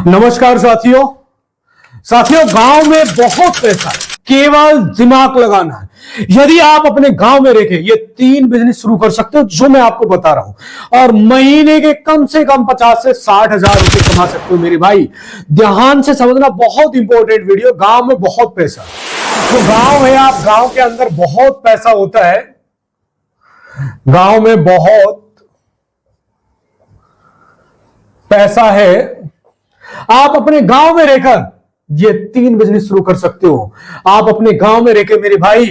नमस्कार साथियों। गांव में बहुत पैसा है, केवल दिमाग लगाना है। यदि आप अपने गांव में रहकर ये 3 बिजनेस शुरू कर सकते हो जो मैं आपको बता रहा हूं, और महीने के कम से कम 50 से 60 हजार रुपए कमा सकते हो मेरे भाई। ध्यान से समझना, बहुत इंपॉर्टेंट वीडियो। गांव में बहुत पैसा, तो गांव है, आप गांव के अंदर बहुत पैसा होता है। गांव में बहुत पैसा है। आप अपने गांव में रहकर ये 3 बिजनेस शुरू कर सकते हो। आप अपने गांव में रहकर मेरे भाई,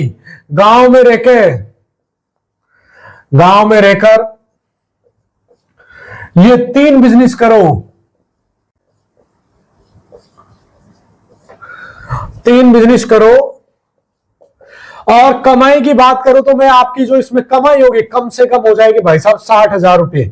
गांव में रहकर ये 3 बिजनेस करो। 3 बिजनेस करो। और कमाई की बात करो तो मैं आपकी जो इसमें कमाई होगी कम से कम हो जाएगी भाई साहब 60,000 रुपए।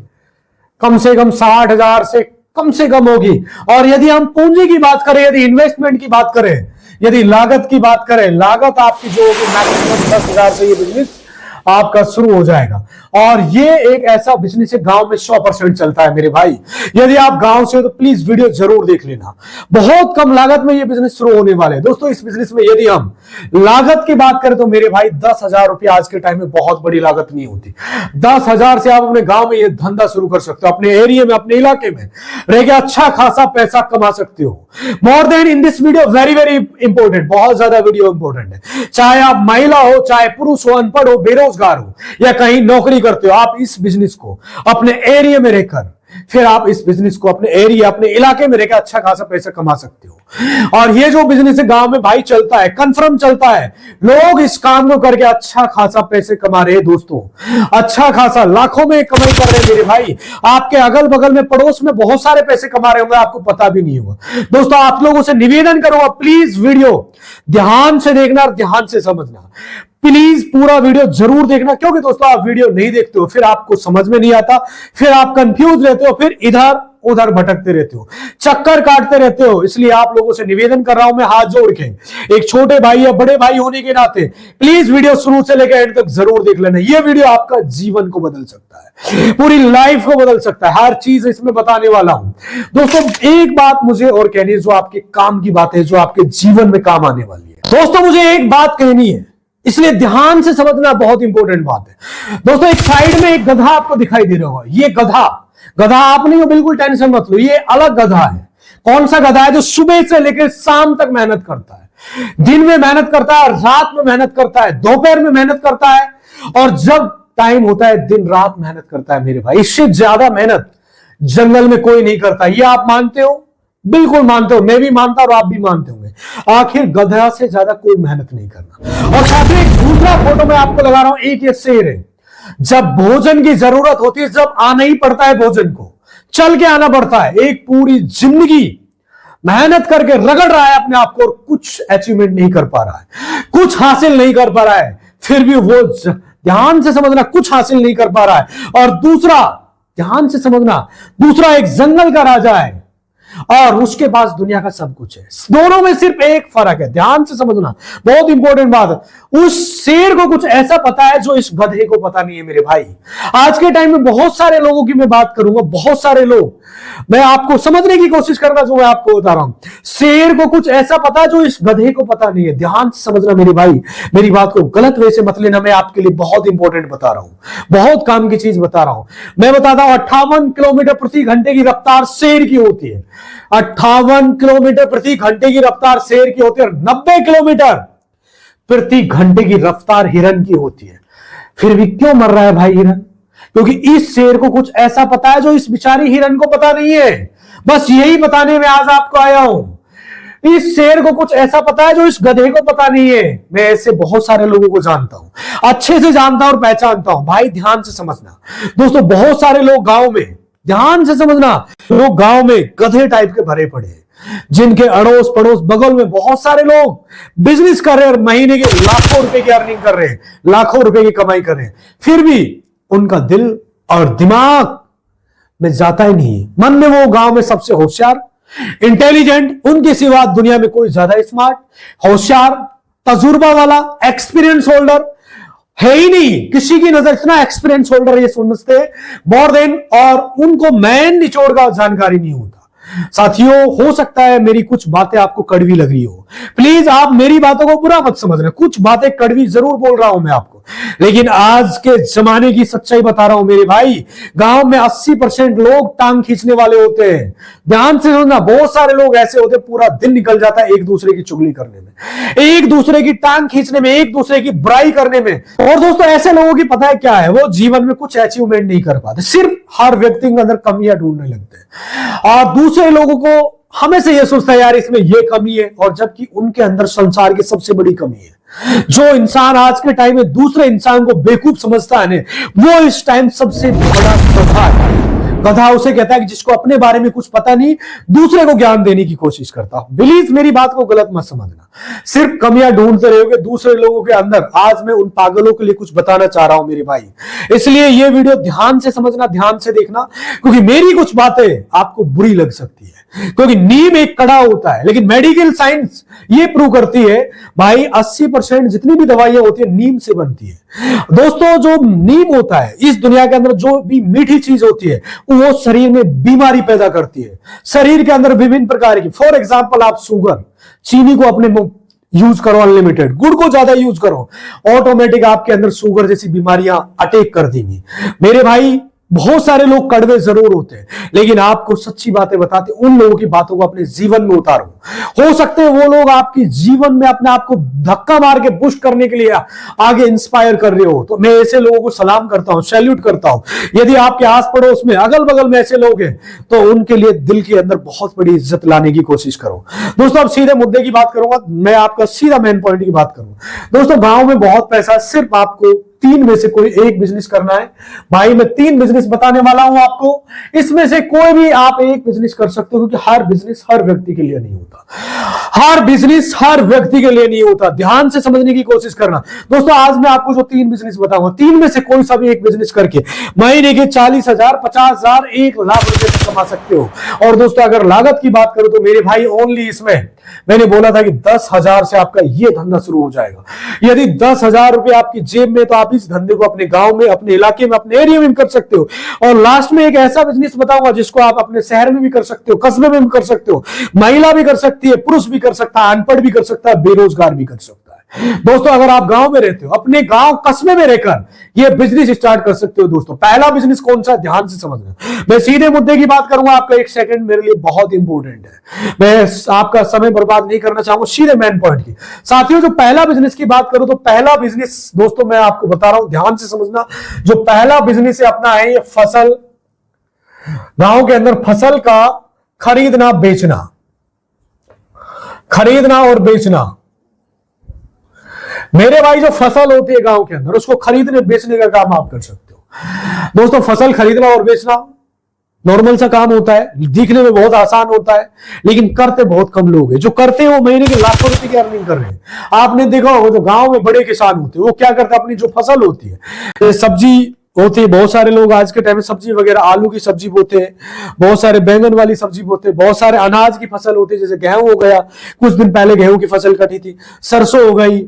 कम से कम 60,000 से कम से कम होगी। और यदि हम पूंजी की बात करें, यदि इन्वेस्टमेंट की बात करें, यदि लागत की बात करें, लागत आपकी जो होगी मैक्सिमम 10,000 से ये बिजनेस आपका शुरू हो जाएगा। और ये एक ऐसा बिजनेस है गांव में 100% चलता है मेरे भाई। यदि आप गांव से हो तो प्लीज वीडियो जरूर देख लेना। बहुत कम लागत में ये बिजनेस शुरू होने वाले हैं दोस्तों। इस बिजनेस में यदि हम लागत की बात करें तो मेरे भाई 10,000 रुपए आज के टाइम में बहुत बड़ी लागत नहीं होती। 10,000 से आप अपने गांव में ये धंधा शुरू कर सकते हो। अपने एरिया में, अपने इलाके में रह के अच्छा खासा पैसा कमा सकते हो। More then in this video, very very important, बहुत ज्यादा वीडियो इंपॉर्टेंट है। चाहे आप महिला हो, चाहे पुरुष हो, अनपढ़ हो, बेरोजगार हो, या कहीं नौकरी करते हो, आप इस बिजनेस को अपने एरिया में रहकर, फिर आप इस बिजनेस को अपने एरिया, अपने इलाके में रहकर अच्छा खासा पैसा कमा सकते हो। और ये जो बिजनेस है गांव में भाई चलता है, कंफर्म चलता है। लोग इस काम को करके अच्छा खासा पैसे कमा रहे हैं दोस्तों। अच्छा खासा लाखों में कमाई कर रहे हैं मेरे भाई। आपके अगल बगल में, पड़ोस में बहुत सारे पैसे कमा रहे होंगे, आपको पता भी नहीं होगा। दोस्तों आप लोगों से निवेदन करूंगा, प्लीज वीडियो ध्यान से देखना और ध्यान से समझना। प्लीज पूरा वीडियो जरूर देखना, क्योंकि दोस्तों आप वीडियो नहीं देखते हो फिर आपको समझ में नहीं आता, फिर आप कंफ्यूज रहते हो, फिर इधर उधर भटकते रहते हो, चक्कर काटते रहते हो। इसलिए आप लोगों से निवेदन कर रहा हूं मैं हाथ जोड़ के, एक छोटे भाई या बड़े भाई होने के नाते प्लीज वीडियो शुरू से लेकर एंड तक जरूर देख लेना। यह वीडियो आपका जीवन को बदल सकता है, पूरी लाइफ को बदल सकता है। हर चीज इसमें बताने वाला हूं दोस्तों। एक बात मुझे और कहनी है, जो आपके काम की बात है, जो आपके जीवन में काम आने वाली है। दोस्तों मुझे एक बात कहनी है, इसलिए ध्यान से समझना, बहुत इंपॉर्टेंट बात है दोस्तों। एक साइड में एक गधा आपको दिखाई दे रहा होगा। ये गधा आप नहीं हो, बिल्कुल टेंशन मत लो, ये अलग गधा है। कौन सा गधा है? जो सुबह से लेकर शाम तक मेहनत करता है। दिन में मेहनत करता है, रात में मेहनत करता है, दोपहर में मेहनत करता है, और जब टाइम होता है दिन रात मेहनत करता है मेरे भाई। इससे ज्यादा मेहनत जंगल में कोई नहीं करता। ये आप मानते हो? बिल्कुल मानते हो, मैं भी मानता और आप भी मानते होंगे। आखिर गधा से ज्यादा कोई मेहनत नहीं करना। और साथ ही एक दूसरा फोटो मैं आपको लगा रहा हूं, एक ये शेर है। जब भोजन की जरूरत होती है, जब आना ही पड़ता है भोजन को, चल के आना पड़ता है। एक पूरी जिंदगी मेहनत करके रगड़ रहा है अपने आप को, और कुछ अचीवमेंट नहीं कर पा रहा है, कुछ हासिल नहीं कर पा रहा है। फिर भी वो, ध्यान से समझना, कुछ हासिल नहीं कर पा रहा है। और दूसरा, ध्यान से समझना, दूसरा एक जंगल का राजा है और उसके पास दुनिया का सब कुछ है। दोनों में सिर्फ एक फर्क है, ध्यान से समझना, बहुत इंपॉर्टेंट बात है। उस शेर को कुछ ऐसा पता है जो इस गधे को पता नहीं है मेरे भाई। आज के टाइम में बहुत सारे लोगों की मैं बात करूंगा, बहुत सारे लोग, मैं आपको समझने की कोशिश करना जो मैं आपको बता रहा हूं। शेर को कुछ ऐसा पता है जो इस गधे को पता नहीं है। ध्यान से समझना मेरे भाई, मेरी बात को गलत वे से मत लेना। मैं आपके लिए बहुत इंपॉर्टेंट बता रहा हूं, बहुत काम की चीज बता रहा हूं। मैं बताता हूं 58 किलोमीटर प्रति घंटे की रफ्तार शेर की होती है। 58 किलोमीटर प्रति घंटे की रफ्तार शेर की होती है, और 90 किलोमीटर प्रति घंटे की रफ्तार हिरन की होती है। फिर भी क्यों मर रहा है भाई हिरन? क्योंकि इस शेर को कुछ ऐसा पता है जो इस बिचारी हिरन को पता नहीं है। बस यही बताने में आज आपको आया हूं। इस शेर को कुछ ऐसा पता है जो इस गधे को पता नहीं है। मैं ऐसे बहुत सारे लोगों को जानता हूं, अच्छे से जानता हूं और पहचानता हूं। भाई ध्यान से समझना दोस्तों, बहुत सारे लोग गांव में, ध्यान से समझना, लोग गांव में गधे टाइप के भरे पड़े हैं, जिनके अड़ोस पड़ोस बगल में बहुत सारे लोग बिजनेस कर रहे हैं और महीने के लाखों रुपए की अर्निंग कर रहे हैं, लाखों रुपए की कमाई कर रहे हैं। फिर भी उनका दिल और दिमाग में जाता ही नहीं। मन में वो गांव में सबसे होशियार, इंटेलिजेंट, उनके सिवा दुनिया में कोई ज्यादा स्मार्ट, होशियार, तजुर्बा वाला, एक्सपीरियंस होल्डर है ही नहीं। किसी की नजर इतना एक्सपीरियंस होल्डर ये समझते हैं मोर देन, और उनको मैन निचोड़ का जानकारी नहीं होता। साथियों, हो सकता है मेरी कुछ बातें आपको कड़वी लग रही हो, प्लीज आप मेरी बातों को बुरा मत समझना, कुछ बातें कड़वी जरूर बोल रहा हूं मैं आपको, लेकिन आज के जमाने की सच्चाई बता रहा हूं मेरे भाई। गांव में 80% लोग टांग खींचने वाले होते हैं। ध्यान से सुनना, बहुत सारे लोग ऐसे होते हैं पूरा दिन निकल जाता है एक दूसरे की चुगली करने में, एक दूसरे की टांग खींचने में, एक दूसरे की बुराई करने में। और दोस्तों, ऐसे लोगों की पता है क्या है, वो जीवन में कुछ अचीवमेंट नहीं कर पाते, सिर्फ हर व्यक्ति के अंदर कमियां ढूंढने लगते हैं और दूसरे लोगों को हमेशा यह सोचता है यार इसमें यह कमी है, और जबकि उनके अंदर संसार की सबसे बड़ी कमी है। जो इंसान आज के टाइम में दूसरे इंसान को बेवकूफ समझता है वो इस टाइम सबसे बड़ा गधा है। गधा उसे कहता है कि जिसको अपने बारे में कुछ पता नहीं, दूसरे को ज्ञान देने की कोशिश करता। प्लीज मेरी बात को गलत मत समझना, सिर्फ कमियां ढूंढते रहोगे दूसरे लोगों के अंदर। आज मैं उन पागलों के लिए कुछ बताना चाह रहा हूं मेरे भाई, इसलिए यह वीडियो ध्यान से समझना, ध्यान से देखना, क्योंकि मेरी कुछ बातें आपको बुरी लग सकती है। क्योंकि नीम एक कड़ा होता है, लेकिन मेडिकल साइंस ये प्रूव करती है भाई 80% जितनी भी दवाइयां होती है नीम से बनती है। दोस्तों, जो नीम होता है, इस दुनिया के अंदर जो भी मीठी चीज होती है वो शरीर में बीमारी पैदा करती है। शरीर के अंदर विभिन्न प्रकार की, फॉर एग्जाम्पल आप शुगर, चीनी को अपने यूज करो अनलिमिटेड, गुड़ को ज्यादा यूज करो, ऑटोमेटिक आपके अंदर शुगर जैसी बीमारियां अटैक कर देंगी। मेरे भाई, बहुत सारे लोग कड़वे जरूर होते हैं, लेकिन आपको सच्ची बातें बताते, उन लोगों की बातों को अपने जीवन में उतारो। हो सकते हैं वो लोग आपके जीवन में अपने आप को धक्का मार के पुश करने के लिए आगे इंस्पायर कर रहे हो, तो मैं ऐसे लोगों को सलाम करता हूं, सैल्यूट करता हूं। यदि आपके आस पड़ोस में, अगल बगल में ऐसे लोग हैं, तो उनके लिए दिल के अंदर बहुत बड़ी इज्जत लाने की कोशिश करो। दोस्तों, अब सीधे मुद्दे की बात करूंगा, मैं आपका सीधा मेन पॉइंट की बात करूंगा। दोस्तों, गांव में बहुत पैसा, सिर्फ आपको 3 में से कोई एक बिजनेस करना है। भाई, मैं 3 बिजनेस बताने वाला हूं आपको, इसमें से कोई भी आप एक बिजनेस कर सकते हो, क्योंकि हर बिजनेस हर व्यक्ति के लिए नहीं होता, हर बिजनेस हर व्यक्ति के लिए नहीं होता। ध्यान से समझने की कोशिश करना। दोस्तों, आज मैं आपको जो 3 बिजनेस बताऊंगा, 3 में से कोई सा भी एक बिजनेस करके महीने के 40,000, 50,000, 1,00,000 रुपए कमा सकते हो। और दोस्तों, अगर लागत की बात करूं तो मेरे भाई, ओनली इसमें मैंने बोला था कि 10,000 से आपका यह धंधा शुरू हो जाएगा। यदि 10,000 रुपए आपकी जेब में, तो आप इस धंधे को अपने गांव में, अपने इलाके में, अपने एरिया में कर सकते हो। और लास्ट में एक ऐसा बिजनेस बताऊंगा जिसको आप अपने शहर में भी कर सकते हो, कस्बे में भी कर सकते हो, महिला भी कर सकती है, पुरुष भी कर सकता है, अनपढ़ भी कर सकता है, बेरोजगार भी कर सकता है। दोस्तों, अगर आप गांव में रहते हो, अपने गांव कस्बे में रहकर यह बिजनेस स्टार्ट कर सकते हो। दोस्तों, पहला बिजनेस कौन सा, ध्यान से समझना। मैं सीधे मुद्दे की बात करूंगा, आपका 1 सेकंड मेरे लिए बहुत इंपॉर्टेंट है, मैं आपका समय बर्बाद नहीं करना चाहूंगा, सीधे मेन पॉइंट की। साथियों, जो पहला बिजनेस की बात करूं तो पहला बिजनेस, दोस्तों मैं आपको बता रहा हूं, ध्यान से समझना। जो पहला बिजनेस है अपना है ये फसल, गांव के अंदर फसल का खरीदना बेचना, खरीदना और बेचना। मेरे भाई, जो फसल होती है गांव के अंदर, उसको खरीदने बेचने का काम आप कर सकते हो। दोस्तों, फसल खरीदना और बेचना नॉर्मल सा काम होता है, दिखने में बहुत आसान होता है, लेकिन करते बहुत कम लोग हैं। जो करते हैं वो महीने के लाखों रुपए की अर्निंग कर रहे हैं। आपने देखा होगा, जो गांव में बड़े किसान होते हैं वो क्या करते हैं, अपनी जो फसल होती है, सब्जी होती है, बहुत सारे लोग आज के टाइम में सब्जी वगैरह, आलू की सब्जी बोते हैं, बहुत सारे बैंगन वाली सब्जी बोते हैं, बहुत सारे अनाज की फसल होती है, जैसे गेहूं हो गया, कुछ दिन पहले गेहूं की फसल कटी थी, सरसों हो गई,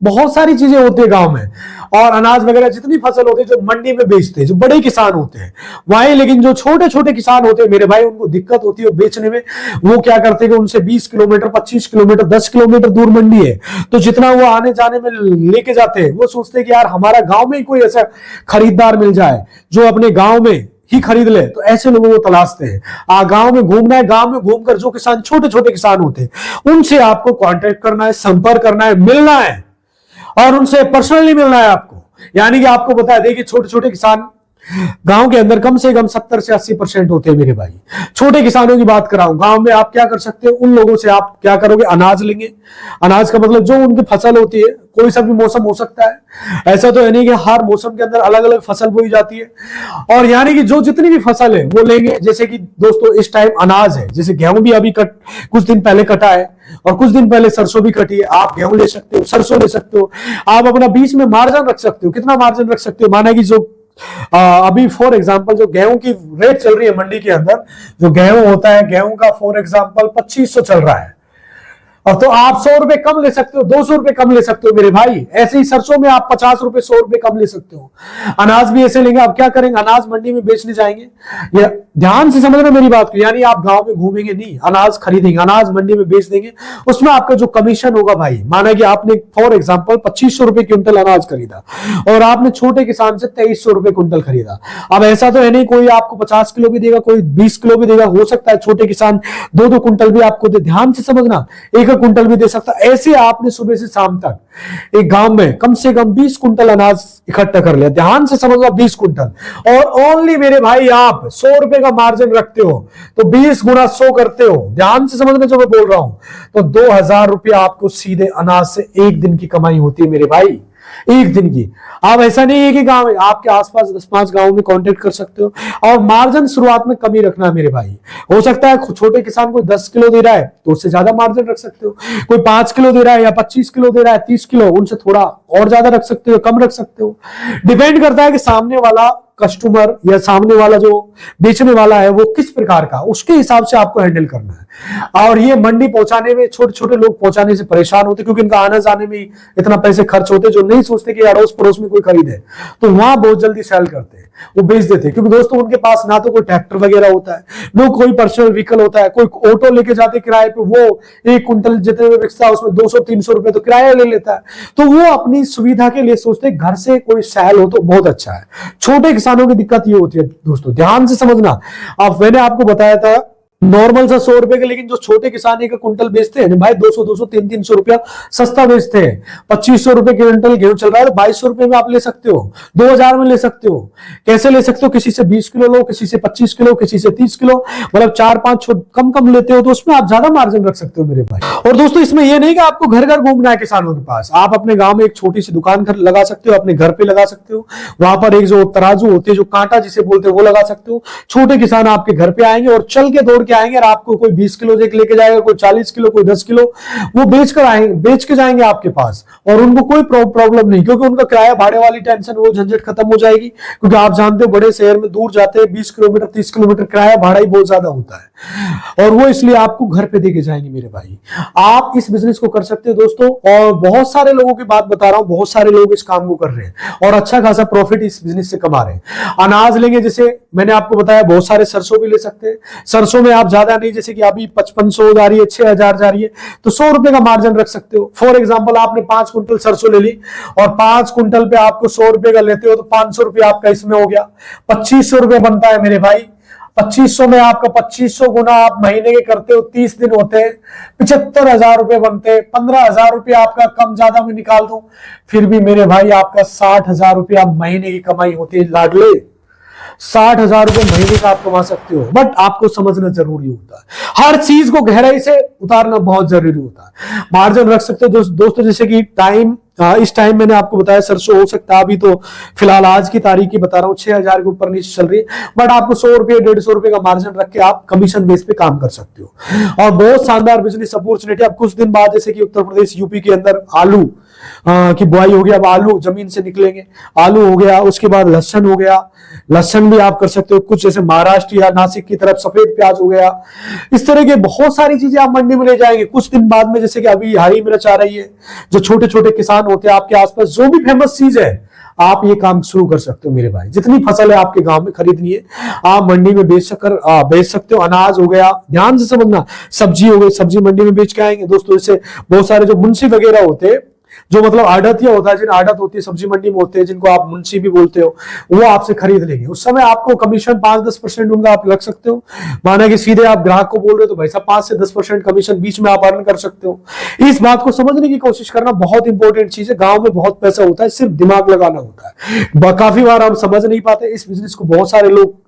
बहुत सारी चीजें होती है गांव में। और अनाज वगैरह जितनी फसल होती है जो मंडी में बेचते हैं, जो बड़े किसान होते हैं वहीं, लेकिन जो छोटे छोटे किसान होते हैं मेरे भाई, उनको दिक्कत होती है बेचने में। वो क्या करते हैं कि उनसे 20 किलोमीटर, 25 किलोमीटर, 10 किलोमीटर दूर मंडी है, तो जितना वो आने जाने में लेके जाते हैं, वो सोचते हैं कि यार हमारा गांव में ही कोई ऐसा खरीदार मिल जाए जो अपने गांव में ही खरीद ले। तो ऐसे लोगों को तलाशते हैं। गांव में घूमना है, गांव में घूमकर जो किसान, छोटे छोटे किसान होते हैं, उनसे आपको कांटेक्ट करना है, संपर्क करना है, मिलना है, और उनसे पर्सनली मिलना है आपको। यानी कि आपको बता दें कि छोटे छोटे किसान गांव के अंदर कम से कम 70 से 80% होते हैं मेरे भाई। छोटे किसानों की बात कराऊं, गांव में आप क्या कर सकते हो, उन लोगों से आप क्या करोगे, अनाज लेंगे। अनाज का मतलब जो उनकी फसल होती है, कोई सा भी मौसम हो सकता है, ऐसा तो है नहीं कि हर मौसम के अंदर अलग अलग फसल बोई जाती है। और यानी कि जो जितनी भी फसल है वो लेंगे। जैसे कि दोस्तों इस टाइम अनाज है, जैसे गेहूं भी अभी कुछ दिन पहले कटा है, और कुछ दिन पहले सरसों भी कटी है। आप गेहूं ले सकते हो, सरसों ले सकते हो, आप अपना बीच में मार्जिन रख सकते हो। कितना मार्जिन रख सकते हो, माना कि जो अभी फॉर एग्जांपल जो गेहूं की रेट चल रही है मंडी के अंदर, जो गेहूं होता है, गेहूं का फॉर एग्जांपल 2500 चल रहा है, और तो आप 100 रुपए कम ले सकते हो, 200 रुपए कम ले सकते हो मेरे भाई। ऐसे ही सरसों में आप 50 रुपए 100 रुपए कम ले सकते हो। अनाज भी ऐसे लेंगे। आप क्या करेंगे, अनाज मंडी में बेचने जाएंगे, या ध्यान से समझना मेरी बात को, यानी आप गांव में घूमेंगे नहीं, अनाज खरीदेंगे, अनाज मंडी में बेच देंगे, उसमें आपका जो कमीशन होगा भाई, माना कि आपने फॉर एग्जाम्पल 2500 रुपए क्विंटल अनाज खरीदा और आपने छोटे किसान से 2300 रुपए क्विंटल खरीदा। अब ऐसा तो है नहीं कोई आपको 50 किलो भी देगा, कोई 20 किलो भी देगा, हो सकता है छोटे किसान 2-2 कुंटल भी आपको दे। ध्यान से समझना, एक कुंटल भी दे सकता। ऐसे आपने सुबह से शाम तक एक गांव में कम से कम 20 कुंटल अनाज इकट्ठा कर लिया। ध्यान से समझना, 20 कुंटल, और ओनली मेरे भाई आप 100 रुपए का मार्जिन रखते हो तो 20 गुना 100 करते हो। ध्यान से समझना जो मैं बोल रहा हूं, तो 2000 रुपया आपको सीधे अनाज से एक दिन की कमाई होती है मेरे भाई, एक दिन की। आप ऐसा नहीं है कि गांव में, आपके आसपास 10-5 गांव में कांटेक्ट कर सकते हो। और मार्जिन शुरुआत में कमी रखना है मेरे भाई। हो सकता है छोटे किसान कोई 10 किलो दे रहा है तो उससे ज्यादा मार्जिन रख सकते हो, कोई 5 किलो दे रहा है या 25 किलो दे रहा है, 30 किलो, उनसे थोड़ा और ज्यादा रख सकते हो, कम रख सकते हो। डिपेंड करता है कि सामने वाला कस्टमर या सामने वाला जो बेचने वाला है वो किस प्रकार का, उसके हिसाब से आपको हैंडल करना है। और ये मंडी पहुंचाने में छोटे छोटे लोग पहुंचाने से परेशान होते, क्योंकि इनका आने जाने में इतना पैसे खर्च होते, जो नहीं सोचते कि अड़ोस पड़ोस में कोई खरीदे, तो वहां बहुत जल्दी सेल करते हैं, वो बेच देते हैं। क्योंकि दोस्तों उनके पास ना तो कोई ट्रैक्टर वगैरह होता है, ना कोई पर्सनल व्हीकल होता है, कोई ऑटो लेके जाते किराए पे, वो 1 कुंटल जितने में बिकता है उसमें 200-300 रुपए तो किराया ले लेता है। तो वो अपनी सुविधा के लिए सोचते हैं घर से कोई सेल हो तो बहुत अच्छा है। छोटे किसानों की दिक्कत ये होती है दोस्तों, ध्यान से समझना। अब मैंने आपको बताया था नॉर्मल सा 100 रुपए के, लेकिन जो छोटे किसान एक कुंटल बेचते हैं भाई 200-200 300-300 रुपया सस्ता बेचते हैं। 2500 रुपए क्विंटल गेहूं चल रहा है तो 2200 रुपए में आप ले सकते हो, 2000 में ले सकते हो। कैसे ले सकते हो, किसी से 20 किलो लो, किसी से 25 किलो, किसी से 30 किलो, मतलब 4-5 कम कम लेते हो तो उसमें आप ज्यादा मार्जिन रख सकते हो मेरे भाई। और दोस्तों इसमें यह नहीं कि आपको घर घर घूमना है किसानों के पास, आप अपने गांव में एक छोटी सी दुकान लगा सकते हो, अपने घर पे लगा सकते हो। वहां पर एक जो तराजू होती है, जो कांटा जिसे बोलते हैं, वो लगा सकते हो। छोटे किसान आपके घर पे आएंगे और चल के दौड़ के आएंगे, और आपको कोई 20 किलो लेके जाएगा, कोई 40 किलो, कोई 10 किलो, वो बेच के जाएंगे आपके पास, और उनको कोई प्रॉब्लम नहीं, क्योंकि उनका किराया भाड़े वाली टेंशन, वो झंझट खत्म हो जाएगी। क्योंकि आप जानते हो बड़े शहर में दूर जाते हैं 20 किलोमीटर 30 किलोमीटर, किराया भाड़ा ही बहुत ज्यादा होता है, और वो इसलिए आपको घर पे देके जाएंगे मेरे भाई। आप इस बिजनेस को कर सकते हो दोस्तों, और बहुत सारे लोगों की बात बता रहा हूं, बहुत सारे लोग इस काम को कर रहे हैं और अच्छा खासा प्रॉफिट इस बिजनेस से कमा रहे हैं। अनाज लेंगे, जैसे मैंने आपको बताया, बहुत सारे सरसों भी ले सकते हैं। सरसों में आप ज्यादा नहीं, जैसे कि अभी 5500 जा रही है, 6000 जा रही है, तो 100 रुपए का मार्जिन रख सकते हो। फॉर एग्जांपल आपने 5 कुंटल सरसों ले ली और 5 कुंटल पे आपको 100 रुपए का लेते हो, तो 500 रुपया आपका इसमें हो गया, 2500 रुपए बनता है मेरे भाई। 2500 में आपका 2500 गुना आप महीने के करते हो, 30 दिन होते हैं, 75,000 रुपए बनते हैं। 15,000 रुपया आपका कम ज्यादा में निकाल दूं, फिर भी मेरे भाई आपका 60,000 रुपया महीने की कमाई होती है लाडले। 60,000 रुपए महीने का आप कमा सकते हो, बट आपको समझना जरूरी होता है, हर चीज को गहराई से उतारना बहुत जरूरी होता है। मार्जिन रख सकते हो दोस्तों, जैसे कि टाइम, इस टाइम मैंने आपको बताया सरसों हो सकता है, अभी तो फिलहाल आज की तारीख की बता रहा हूं, 6,000 के ऊपर नीचे चल रही है, बट आपको 100 रुपए 150 रुपए का मार्जिन रख के आप कमीशन बेस पे काम कर सकते हो। और बहुत शानदार बिजनेस अपॉर्चुनिटी। अब कुछ दिन बाद जैसे कि उत्तर प्रदेश यूपी के अंदर आलू की बुआई होगी, अब आलू जमीन से निकलेंगे, आलू हो गया, उसके बाद लहसन हो गया, लहसन भी आप कर सकते हो। कुछ जैसे महाराष्ट्र या नासिक की तरफ सफेद प्याज हो गया, इस तरह के बहुत सारी चीजें आप मंडी में ले जाएंगे। कुछ दिन बाद में जैसे कि अभी हरी मिर्च आ रही है, जो छोटे छोटे किसान होते हैं आपके आसपास, जो भी फेमस चीज है आप ये काम शुरू कर सकते हो मेरे भाई। जितनी फसल है आपके गांव में खरीदनी है, आप मंडी में बेच सकते हो। अनाज हो गया, ध्यान से समझना, सब्जी हो गई, सब्जी मंडी में बेच के आएंगे दोस्तों। इससे बहुत सारे जो मुंशी वगैरह होते हैं, जो मतलब आड़तिया होता है, जिन आड़त होती है सब्जी मंडी में होते हैं, जिनको आप मुंशी भी बोलते हो, वो आपसे खरीद लेंगे। उस समय आपको कमीशन 5-10% उनका आप लग सकते हो। माना कि सीधे आप ग्राहक को बोल रहे हो तो भाई साहब 5 से 10% कमीशन बीच में आप अर्न कर सकते हो। इस बात को समझने की कोशिश करना बहुत इंपॉर्टेंट चीज है। गांव में बहुत पैसा होता है, सिर्फ दिमाग लगाना होता है। काफी बार हम समझ नहीं पाते। इस बिजनेस को बहुत सारे लोग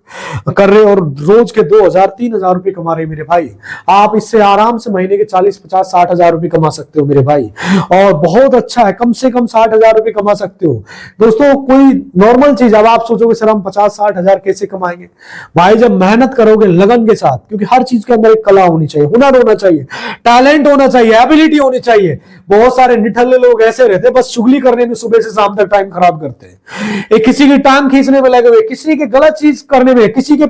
कर रहे हैं और रोज के 2,000-3,000 रुपए कमा रहे हैं मेरे भाई। आप इससे आराम से महीने के 40-50-60,000 रुपए कमा सकते हो मेरे भाई, और बहुत अच्छा है। कम से कम 60,000 रुपए कमा सकते हो दोस्तों। कोई नॉर्मल चीज, अब आप सोचोगे सर हम 50-60,000 कैसे कमाएंगे? भाई जब मेहनत करोगे लगन के साथ, क्योंकि हर चीज के अंदर एक कला होनी चाहिए, हुनर होना चाहिए, टैलेंट होना चाहिए, एबिलिटी होनी चाहिए। बहुत सारे निठल्ले लोग ऐसे रहते हैं, बस चुगली करने में सुबह से शाम तक टाइम खराब करते हैं, किसी की टांग खींचने में लगे हुए, किसी की गलत चीज करने में हुए हैं, किसी के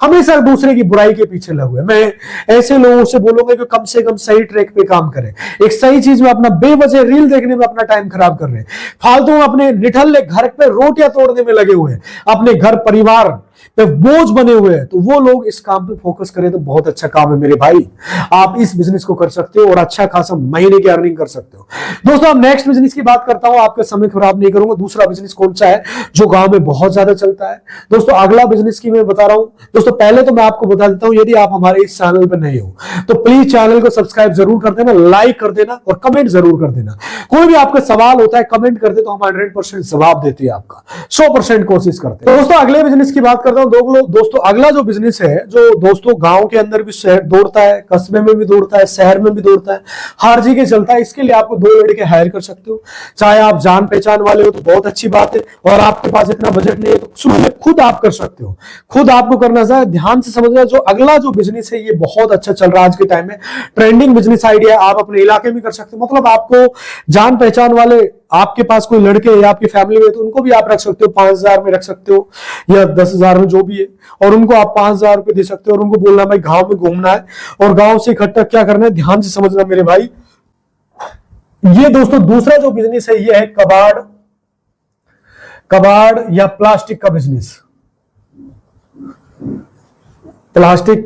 हमेशा दूसरे की बुराई के पीछे लगे हुए हैं। मैं ऐसे लोगों से बोलूंगा कि कम से कम सही ट्रैक पे काम करें, एक सही चीज में अपना बेवजह रील देखने में अपना टाइम खराब कर रहे हैं, फालतू अपने निठल्ले घर पे रोटियां तोड़ने में लगे हुए हैं, अपने घर परिवार पे बोझ बने हुए हैं। तो वो लोग इस काम पे फोकस करें तो बहुत अच्छा काम है मेरे भाई। आप इस बिजनेस को कर सकते हो और अच्छा खासा महीने की अर्निंग कर सकते हो। दोस्तों अब नेक्स्ट बिजनेस की बात करता हूं, आपका समय खराब नहीं करूंगा। दूसरा बिजनेस कौन सा है जो गांव में बहुत ज्यादा चलता है? दोस्तों अगला बिजनेस की मैं बता रहा हूं। दोस्तों पहले तो मैं आपको बता देता हूं, यदि आप हमारे इस चैनल पर नए हो तो प्लीज चैनल को सब्सक्राइब जरूर कर देना, लाइक कर देना और कमेंट जरूर कर देना। कोई भी आपका सवाल होता है कमेंट कर दे तो हम 100% जवाब देते हैं, आपका 100% कोशिश करते हैं। दोस्तों अगले बिजनेस की बात करता हूं। दोस्तों अगला जो बिजनेस है, जो दोस्तों गांव के अंदर भी शहर दौड़ता है, कस्बे में भी दौड़ता है, शहर में भी दौड़ता है, हर जगह चलता है। इसके लिए आपको 2 लड़के हायर कर सकते हो। चाहे आप जान पहचान वाले हो तो बहुत अच्छी बात है, और आपके पास इतना बजट नहीं है तो शुरू में खुद आप कर सकते हो। खुद आपको करना चाहिए। ध्यान से समझना, जो अगला जो बिजनेस है ये बहुत अच्छा चल रहा है आज के टाइम में, ट्रेंडिंग बिजनेस आइडिया। आप अपने इलाके में कर सकते हो, मतलब आपको जान पहचान वाले, आपके पास कोई लड़के या आपकी फैमिली में तो उनको भी आप रख सकते हो, 5,000 में रख सकते हो या 10,000 में, जो भी है, और उनको आप 5,000 रुपए दे सकते हो और उनको बोलना भाई गांव में घूमना है और गांव से इकट्ठा क्या करना है। ध्यान से समझना मेरे भाई। ये दोस्तों दूसरा जो बिजनेस है ये है कबाड़ या प्लास्टिक का बिजनेस। प्लास्टिक,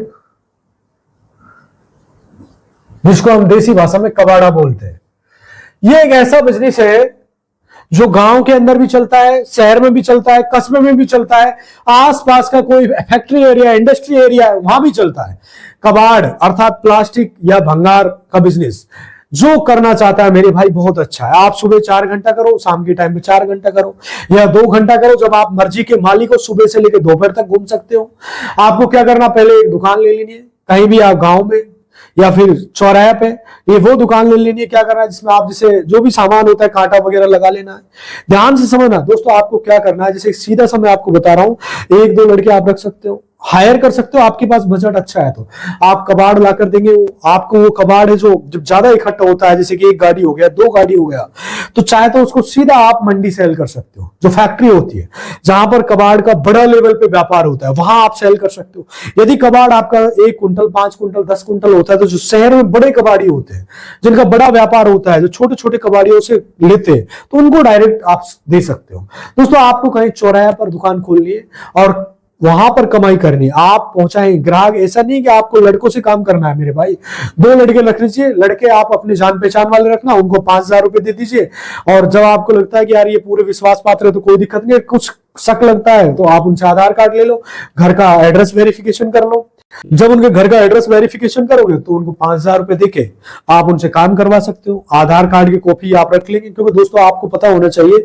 जिसको हम देसी भाषा में कबाड़ा बोलते हैं, ये एक ऐसा बिजनेस है जो गांव के अंदर भी चलता है, शहर में भी चलता है, कस्बे में भी चलता है, आसपास का कोई फैक्ट्री एरिया, इंडस्ट्री एरिया है वहां भी चलता है। कबाड़ अर्थात प्लास्टिक या भंगार का बिजनेस जो करना चाहता है मेरे भाई बहुत अच्छा है। आप सुबह 4 घंटा करो, शाम के टाइम में 4 घंटा करो या 2 घंटा करो, जब आप मर्जी के मालिक हो सुबह से लेकर दोपहर तक घूम सकते हो। आपको क्या करना, पहले एक दुकान ले लेनी है कहीं भी, आप गांव में या फिर चौराहे पे, ये वो दुकान ले लेनी है। क्या करना है, जिसमें आप जैसे जो भी सामान होता है कांटा वगैरह लगा लेना है। ध्यान से समझना दोस्तों, आपको क्या करना है, जैसे सीधा सा मैं आपको बता रहा हूं, 1-2 लड़के आप रख सकते हो, हायर कर सकते हो, आपके पास बजट अच्छा है तो आप कबाड़ ला कर देंगे। आपको वो कबाड़ है जो जब ज्यादा इकट्ठा होता है, जैसे कि 1 गाड़ी हो गया, 2 गाड़ी हो गया, तो चाहे तो उसको सीधा आप मंडी सेल कर सकते हो। जो फैक्ट्री होती है जहां पर कबाड़ का बड़ा लेवल पे व्यापार होता है वहां आप सेल कर सकते हो। यदि कबाड़ आपका 1 कुंटल, 5 कुंटल, 10 कुंटल होता है तो जो शहर में बड़े कबाड़ी होते हैं जिनका बड़ा व्यापार होता है, जो छोटे छोटे कबाड़ियों से लेते हैं, तो उनको डायरेक्ट आप दे सकते हो। दोस्तों आपको कहीं चौराहे पर दुकान खोलनी है और वहां पर कमाई करनी, आप पहुंचाएं ग्राहक। ऐसा नहीं कि आपको लड़कों से काम करना है मेरे भाई, 2 लड़के रख लीजिए, लड़के आप अपने जान पहचान वाले रखना, उनको 5,000 रुपए दे दीजिए। और जब आपको लगता है कि यार ये पूरे विश्वास पात्र है तो कोई दिक्कत नहीं है, कुछ शक लगता है तो आप उनसे आधार कार्ड ले लो, घर का एड्रेस वेरिफिकेशन कर लो। जब उनके घर का एड्रेस वेरिफिकेशन करोगे तो उनको 5,000 रुपए देके आप उनसे काम करवा सकते हो। आधार कार्ड की कॉपी आप रख लेंगे, क्योंकि दोस्तों आपको पता होना चाहिए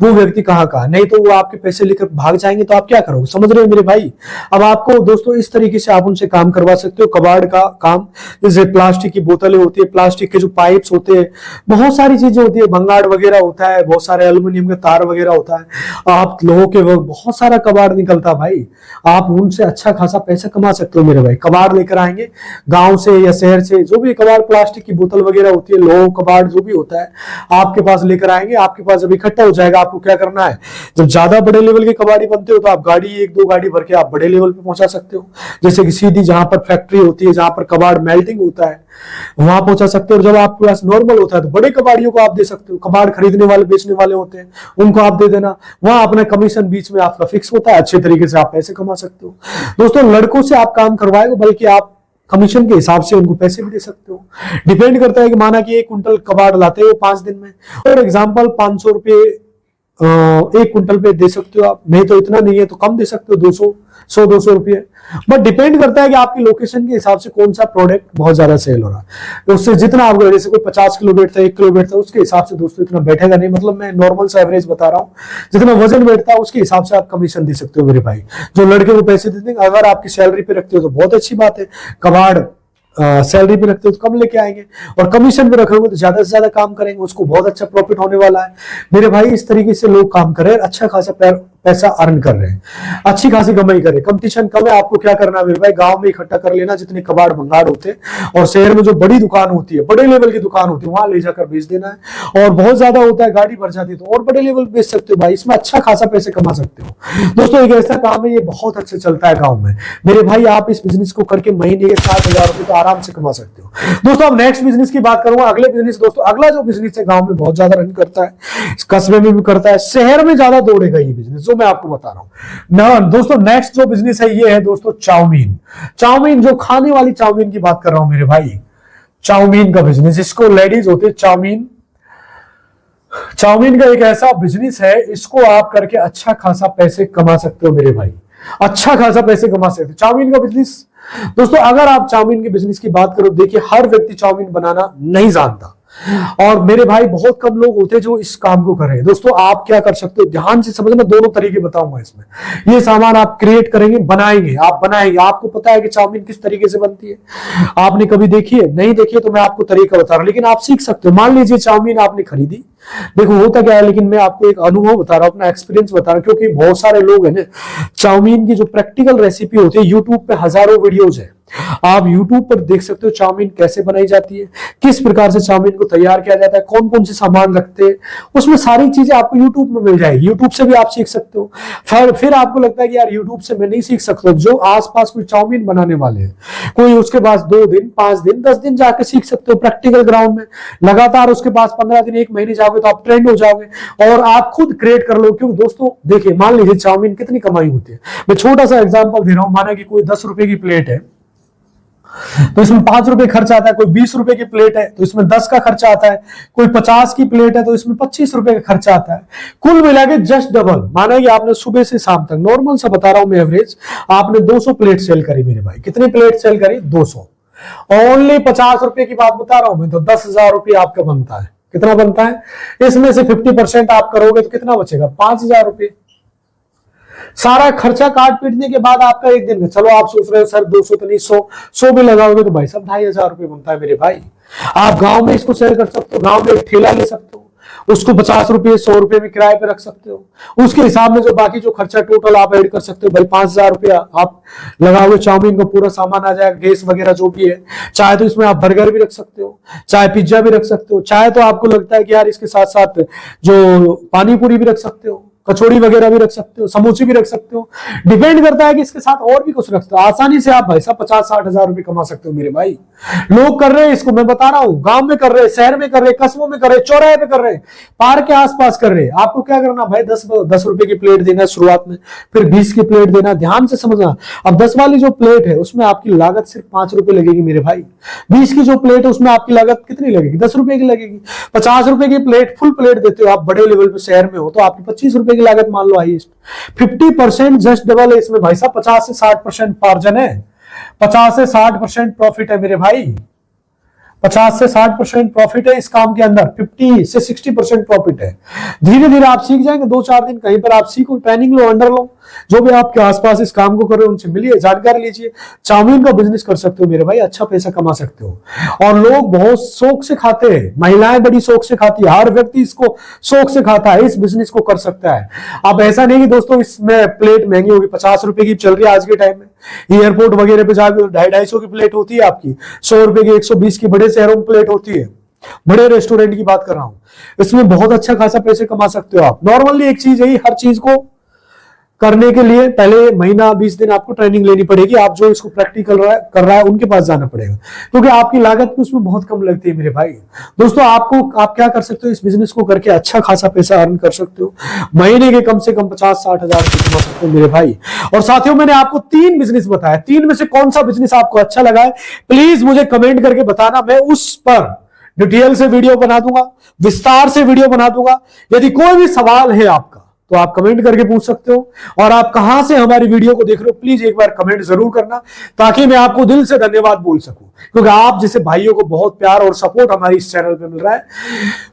वो व्यक्ति कहाँ का, नहीं तो वो आपके पैसे लेकर भाग जाएंगे तो आप क्या करोगे, समझ रहे हो मेरे भाई। अब आपको दोस्तों इस तरीके से आप उनसे काम करवा सकते हो। कबाड़ का काम, जैसे प्लास्टिक की बोतलें होती है, प्लास्टिक के जो पाइप्स होते हैं, बहुत सारी चीजें होती है, भंगाड़ वगैरह होता है, बहुत सारे एल्यूमिनियम के तार वगैरह होता है, आप लोगों के बहुत सारा कबाड़ निकलता भाई, आप उनसे अच्छा खासा पैसा कमा सकते हो मेरे भाई। कबाड़ लेकर आएंगे गांव से या शहर से, जो भी कबाड़, प्लास्टिक की बोतल वगैरह होती है, लोह कबाड़ जो भी होता है, आपके पास लेकर आएंगे। आपके पास जब इकट्ठा हो जाएगा, आपको क्या करना है, जब ज्यादा बड़े लेवल के कबाड़ी बनते हो तो आप गाड़ी 1-2 गाड़ी भर के आप बड़े लेवल पे पहुंचा सकते हो। जैसे कि सीधी जहां पर फैक्ट्री होती है, जहां पर कबाड़ मेल्टिंग होता है, वहां पहुंचा सकते हो। और जब आपके पास नॉर्मल होता है तो बड़े कबाड़ियों को आप दे सकते हो। कबाड़ खरीदने वाले, बेचने वाले होते हैं, उनको आप दे देना, वहां अपना कमीशन बीच में आपका फिक्स होता है, अच्छे तरीके से आप पैसे कमा सकते हो। दोस्तों लड़कों से आप काम करवाएगा, बल्कि आप कमीशन के हिसाब से उनको पैसे भी दे सकते हो। डिपेंड करता है कि माना कि 1 कुंटल कबाड़ लाते हो 5 दिन में, फॉर एग्जाम्पल 500 रुपए 1 कुंटल पे दे सकते हो आप, नहीं तो इतना नहीं है तो कम दे सकते हो, 100-200 रुपये। बट डिपेंड करता है कि आपकी लोकेशन के हिसाब से कौन सा प्रोडक्ट बहुत ज्यादा सेल हो रहा है, तो उससे जितना आपको, जैसे कोई 50 किलो बैठता है, 1 किलो बैठता है, उसके हिसाब से दोस्तों इतना बैठेगा नहीं। मतलब मैं नॉर्मल सा एवरेज बता रहा हूँ, जितना वजन बैठता है उसके हिसाब से आप कमीशन दे सकते हो मेरे भाई। जो लड़के को पैसे देते हैं, अगर आपकी सैलरी पे रखते हो तो बहुत अच्छी बात है, कबाड़ सैलरी पे रखते हो तो कम लेके आएंगे, और कमीशन पे रखोगे तो ज्यादा से ज्यादा काम करेंगे, उसको बहुत अच्छा प्रॉफिट होने वाला है मेरे भाई। इस तरीके से लोग काम करें, अच्छा खासा पैसा अर्न कर रहे हैं, अच्छी खासी कमाई कर रहे हैं। कंपटीशन कम है, आपको क्या करना है मेरे भाई, गांव में इकट्ठा कर लेना जितने कबाड़ भंगाड़ होते हैं, और शहर में जो बड़ी दुकान होती है, बड़े लेवल की दुकान होती है, वहां ले जाकर बेच देना है। और बहुत ज्यादा होता है, गाड़ी भर जाती है तो और बड़े लेवल बेच सकते हो भाई, इसमें अच्छा खासा पैसे कमा सकते हो। दोस्तों एक ऐसा काम है, ये बहुत अच्छा चलता है गाँव में मेरे भाई। आप इस बिजनेस को करके महीने के 7,000 रुपए तो आराम से कमा सकते हो। दोस्तों अब नेक्स्ट बिजनेस की बात करूंगा, अगले बिजनेस दोस्तों, अगला जो बिजनेस है गांव में बहुत ज्यादा रन करता है, कस्बे में भी करता है, शहर में ज्यादा दौड़ेगा ये बिजनेस जो मैं आपको बता रहा हूं। दोस्तों नेक्स्ट जो बिजनेस है ये है दोस्तों चाउमीन। चाउमीन, जो खाने वाली चाउमीन की बात कर रहा हूं मेरे भाई, चाउमीन का बिजनेस, इसको लेडीज होते हैं चाउमीन। चाउमीन का एक ऐसा बिजनेस है, इसको आप करके अच्छा खासा पैसे कमा सकते हो मेरे भाई, अच्छा खासा पैसे कमा सकते हो चाउमीन का बिजनेस। दोस्तों अगर आप चाउमीन के बिजनेस की बात करो, देखिए हर व्यक्ति चाउमीन बनाना नहीं जानता, और मेरे भाई बहुत कम लोग होते हैं जो इस काम को कर रहे हैं। दोस्तों आप क्या कर सकते हो, ध्यान से समझना, दोनों तरीके बताऊंगा इसमें। ये सामान आप क्रिएट करेंगे, बनाएंगे, आप बनाएंगे, आपको पता है कि चाउमीन किस तरीके से बनती है, आपने कभी देखी है, नहीं देखी है तो मैं आपको तरीका बता रहा हूं, लेकिन आप सीख सकते हो। मान लीजिए चाउमीन आपने खरीदी, देखो होता क्या है, लेकिन मैं आपको एक अनुभव बता रहा हूं, अपना एक्सपीरियंस बता रहा हूं, क्योंकि बहुत सारे लोग हैं ना, चाउमीन की जो प्रैक्टिकल रेसिपी होती है, यूट्यूब पे हजारों वीडियोज है, आप YouTube पर देख सकते हो चाउमीन कैसे बनाई जाती है, किस प्रकार से चाउमीन को तैयार किया जाता है, कौन कौन से सामान लगते हैं, उसमें सारी चीजें आपको YouTube में मिल जाएगी। YouTube से भी आप सीख सकते हो। फिर आपको लगता है कि यार YouTube से मैं नहीं सीख सकता, जो आसपास कोई चाउमीन बनाने वाले हैं, कोई उसके पास 2 दिन 5 दिन 10 दिन जाके सीख सकते हो प्रैक्टिकल ग्राउंड में, लगातार उसके पास 15 दिन 1 महीने जाओगे तो आप ट्रेंड हो जाओगे और आप खुद क्रिएट कर लो। क्योंकि दोस्तों देखिए, मान लीजिए चाउमीन कितनी कमाई होती है, मैं छोटा सा एग्जाम्पल दे रहा हूं, माना कि कोई 10 रुपए की प्लेट है तो इसमें 5 रुपए खर्चा आता है, कोई 20 रुपए की प्लेट है तो इसमें 10 का खर्चा आता है, कोई 50 की प्लेट है तो इसमें 25 रुपए का खर्चा आता है, कुल मिला के जस्ट डबल। माना कि आपने सुबह से शाम तक, नॉर्मल सा बता रहा हूं मैं एवरेज, आपने 200 प्लेट सेल करी मेरे भाई, कितनी प्लेट सेल करी, 200, ओनली 50 रुपए की बात बता रहा हूं मैं, तो 10,000 रुपये आपका बनता है। कितना बनता है, इसमें से 50% आप करोगे तो कितना बचेगा, 5,000 रुपये। सारा खर्चा काट पीटने के बाद आपका एक दिन में, चलो आप सोच रहे हो सर 200 तो नहीं, 100 भी लगाओगे तो भाई सब 2,500 रुपये बनता है मेरे भाई। आप गांव में इसको सेल कर सकते हो, गांव में एक ठेला ले सकते हो, उसको 50 रुपये 100 रुपये में किराए पे रख सकते हो, उसके हिसाब में जो बाकी जो खर्चा टोटल आप ऐड कर सकते हो भाई, 5,000 रुपया आप लगाओगे, चाउमीन का पूरा सामान आ जाएगा, गैस वगैरह जो भी है, चाहे तो इसमें आप बर्गर भी रख सकते हो, चाहे पिज्जा भी रख सकते हो, चाहे तो आपको लगता है कि यार इसके साथ साथ जो पानी पूरी भी रख सकते हो, कचौड़ी वगैरह भी रख सकते हो, समोसे भी रख सकते हो, डिपेंड करता है कि इसके साथ और भी कुछ रख सकते हो। आसानी से आप भाई साहब 50-60 हजार रुपए कमा सकते हो मेरे भाई। लोग कर रहे हैं इसको, मैं बता रहा हूं, गांव में कर रहे हैं, शहर में कर रहे हैं, कस्बों में कर रहे हैं, चौराहे पे कर रहे हैं, पार्क के आसपास कर रहे हैं। आपको क्या करना भाई, 10 रुपए की प्लेट देना शुरुआत में, फिर 20 की प्लेट देना, ध्यान से समझना। अब 10 वाली जो प्लेट है उसमें आपकी लागत सिर्फ 5 रुपए लगेगी मेरे भाई, 20 की जो प्लेट है उसमें आपकी लागत कितनी लगेगी, 10 रुपए की लगेगी। 50 रुपए की प्लेट, फुल प्लेट देते हो आप, बड़े लेवल पे शहर में हो तो आपकी 25 रुपए की लागत मान लो आई। 50% जस्ट डबल है इसमें भाई साहब, 50 से 60% मार्जिन है, 50 से 60% प्रॉफिट है मेरे भाई, 50 से 60% प्रॉफिट है इस काम के अंदर, 50 से 60% प्रॉफिट है। धीरे धीरे आप सीख जाएंगे, 2-4 दिन कहीं पर आप सीखो, ट्रेनिंग लो, अंडर लो, जो भी आपके आसपास इस काम को कर रहे हो उनसे मिलिए, जानकारी लीजिए, चाउमीन का बिजनेस कर सकते हो मेरे भाई, अच्छा पैसा कमा सकते हो। और लोग बहुत शौक से खाते हैं, महिलाएं बड़ी शौक से खाती है, हर व्यक्ति इसको शौक से खाता है, इस बिजनेस को कर सकता है। अब ऐसा नहीं कि दोस्तों इसमें प्लेट महंगी होगी, 50 रुपए की चल रही है आज के टाइम में, एयरपोर्ट वगैरह पे जाकर 250-250 की प्लेट होती है आपकी, 100 रुपए की, 120 की बड़े शहरों में प्लेट होती है, बड़े रेस्टोरेंट की बात कर रहा हूं। इसमें बहुत अच्छा खासा पैसे कमा सकते हो आप। नॉर्मली एक चीज है, हर चीज को करने के लिए पहले महीना 20 दिन आपको ट्रेनिंग लेनी पड़ेगी, आप जो इसको प्रैक्टिकल कर रहा है उनके पास जाना पड़ेगा, क्योंकि आपकी लागत उसमें बहुत कम लगती है मेरे भाई। दोस्तों आप क्या कर सकते हो, इस बिजनेस को करके अच्छा खासा पैसा अर्न कर सकते हो, महीने के कम से कम 50-60 हजार कमा सकते हो मेरे भाई। और साथियों मैंने आपको 3 बिजनेस बताया, 3 में से कौन सा बिजनेस आपको अच्छा लगा है प्लीज मुझे कमेंट करके बताना, मैं उस पर डिटेल से वीडियो बना दूंगा, विस्तार से वीडियो बना दूंगा। यदि कोई भी सवाल है आपका तो आप कमेंट करके पूछ सकते हो, और आप कहां से हमारी वीडियो को देख रहे हो प्लीज एक बार कमेंट जरूर करना, ताकि मैं आपको दिल से धन्यवाद बोल सकूं। क्योंकि आप जैसे भाइयों को बहुत प्यार और सपोर्ट हमारी इस चैनल पे मिल रहा है।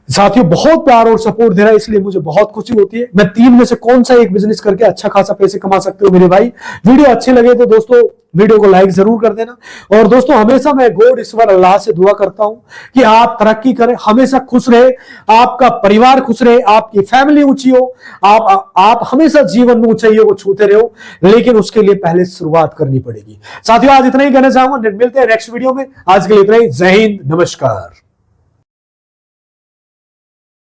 साथियों बहुत प्यार और सपोर्ट दे रहा है, इसलिए मुझे बहुत खुशी होती है। मैं 3 में से कौन सा एक बिजनेस करके अच्छा खासा पैसे कमा सकते हो मेरे भाई। वीडियो अच्छे लगे तो दोस्तों वीडियो को लाइक जरूर कर देना। और दोस्तों हमेशा मैं गॉड ईश्वर अल्लाह से दुआ करता हूं कि आप तरक्की करें, हमेशा खुश रहे, आपका परिवार खुश रहे, आपकी फैमिली ऊंची हो, आप हमेशा जीवन में ऊंचाइयों को छूते रहो, लेकिन उसके लिए पहले शुरुआत करनी पड़ेगी। साथियों आज इतना ही कहना चाहूंगा, मिलते हैं नेक्स्ट वीडियो में। आज के लिए इतना ही। जय हिंद, नमस्कार।